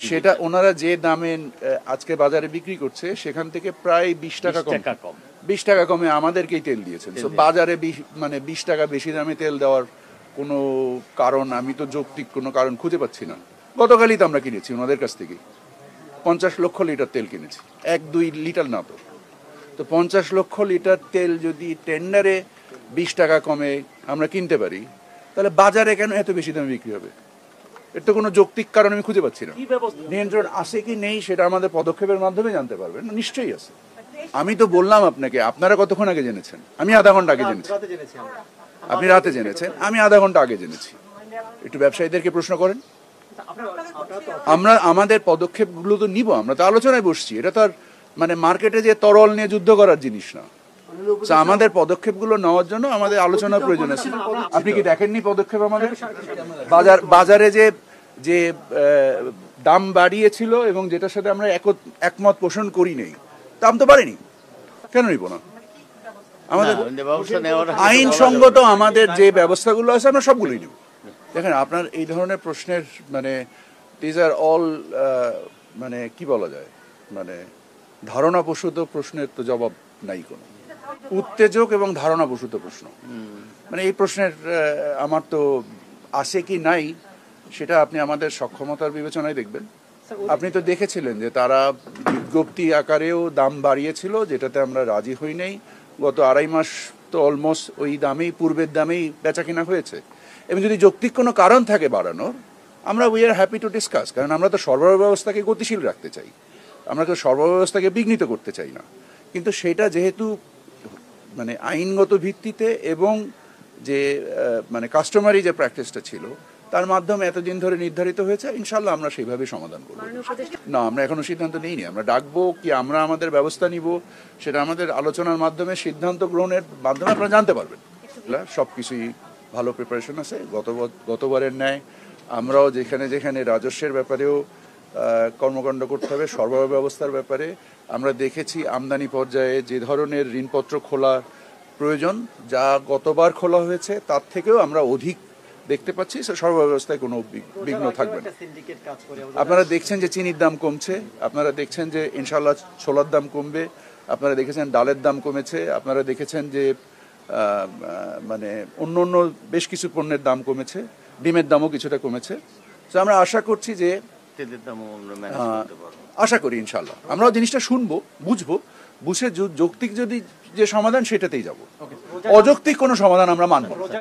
সেটা ওনারা যে দামে আজকে বাজারে বিক্রি করছে সেখান থেকে প্রায় 20 টাকা কম 20 টাকা কমে আমাদেরকেই তেল দিয়েছেন। তো বাজারে মানে 20 টাকা বেশি দামে তেল দেওয়ার কোনো কারণ, আমি তো যৌক্তিক কোনো কারণ খুঁজে পাচ্ছি না। গতকালই তো আমরা কিনেছি ওনাদের কাছ থেকে 50 লক্ষ লিটার তেল কিনেছি, 1-2 লিটার না তো। তো 50 লক্ষ লিটার তেল যদি টেন্ডারে 20 টাকা কমে আমরা কিনতে পারি, তাহলে বাজারে কেন এত বেশি দামে বিক্রি হবে? এর তো কোনো যৌক্তিক কারণ আমি খুঁজে পাচ্ছি না। নিয়ন্ত্রণ আছে কি নেই সেটা আমাদের পদক্ষেপের মাধ্যমে জানতে পারবেন। নিশ্চয়ই আছে। আমি তো বললাম আপনাকে, আপনারা কতক্ষণ আগে জেনেছেন? আমি আধা ঘন্টা আগে জেনেছি। আপনি রাতে জেনেছেন, আমি আধা ঘন্টা আগে জেনেছি। একটু ব্যবসায়ীদেরকে প্রশ্ন করেন। আমরা আমাদের পদক্ষেপগুলো তো নিব, আমরা তো আলোচনায় বসছি। এটা তো আর মানে মার্কেটে যে তরল নিয়ে যুদ্ধ করার জিনিস না। আমাদের পদক্ষেপগুলো নেওয়ার জন্য আমাদের আলোচনার প্রয়োজন আছে। আপনি কি দেখেননি পদক্ষেপ আমাদের? বাজারে যে দাম বাড়িয়েছিল এবং যেটার সাথে আমরা একমত পোষণ করি নেই, দাম তো বাড়েনি, কেন নিব না? আমাদের আইনসঙ্গত আমাদের যে ব্যবস্থাগুলো আছে আমরা সবগুলোই নেব। দেখেন, আপনার এই ধরনের প্রশ্নের মানে দিজ আর অল মানে কি বলা যায়, মানে ধারণাপ্রসূত প্রশ্নের তো জবাব নাই কোনো। উত্তেজক এবং ধারণাপ্রসূত প্রশ্ন, মানে এই প্রশ্নের আমার তো আছে কি নাই সেটা আপনি আমাদের সক্ষমতার বিবেচনায় দেখবেন। আপনি তো দেখেছিলেন যে তারা বিজ্ঞপ্তি আকারেও দাম বাড়িয়েছিল, যেটাতে আমরা রাজি হই নাই। গত 2.5 মাস তো অলমোস্ট ওই দামেই, পূর্বের দামেই বেচা কিনা হয়েছে। এবং যদি যৌক্তিক কোনো কারণ থাকে বাড়ানোর, আমরা we are happy to discuss. কারণ আমরা তো সরবরাহ ব্যবস্থাকে গতিশীল রাখতে চাই, আমরা তো সরবরাহ ব্যবস্থাকে বিঘ্নিত করতে চাই না। কিন্তু সেটা যেহেতু মানে আইনগত ভিত্তিতে এবং যে মানে কাস্টমারি যে প্র্যাকটিসটা ছিল তার মাধ্যমে এতদিন ধরে নির্ধারিত হয়েছে, ইনশাল্লাহ আমরা সেইভাবে সমাধান করব। না, আমরা এখনো সিদ্ধান্ত নিইনি। আমরা ডাকবো কি আমরা আমাদের ব্যবস্থা নিব সেটা আমাদের আলোচনার মাধ্যমে, সিদ্ধান্ত গ্রহণের মাধ্যমে আপনারা জানতে পারবেন। সব কিছুই ভালো প্রিপারেশন আছে। গতবারের ন্যায় আমরাও যেখানে যেখানে রাজস্বের ব্যাপারেও কর্মকাণ্ড করতে হবে, সরবরাহ ব্যবস্থার ব্যাপারে আমরা দেখেছি আমদানি পর্যায়ে যে ধরনের ঋণপত্র খোলা প্রয়োজন, যা গতবার খোলা হয়েছে তার থেকেও আমরা অধিক দেখতে পাচ্ছি। সরবরাহ ব্যবস্থায় কোনো বিঘ্ন থাকবে না। আপনারা দেখছেন যে চিনির দাম কমছে, আপনারা দেখছেন যে ইনশাল্লাহ ছোলার দাম কমবে, আপনারা দেখেছেন ডালের দাম কমেছে, আপনারা দেখেছেন যে মানে অন্য অন্য বেশ কিছু পণ্যের দাম কমেছে, ডিমের দামও কিছুটা কমেছে। তো আমরা আশা করছি যে আশা করি ইনশাল্লাহ আমরাও জিনিসটা শুনবো, বুঝবো, বুঝে যৌক্তিক যদি যে সমাধান সেটাতেই যাব। অযৌক্তিক কোনো সমাধান আমরা মানব না।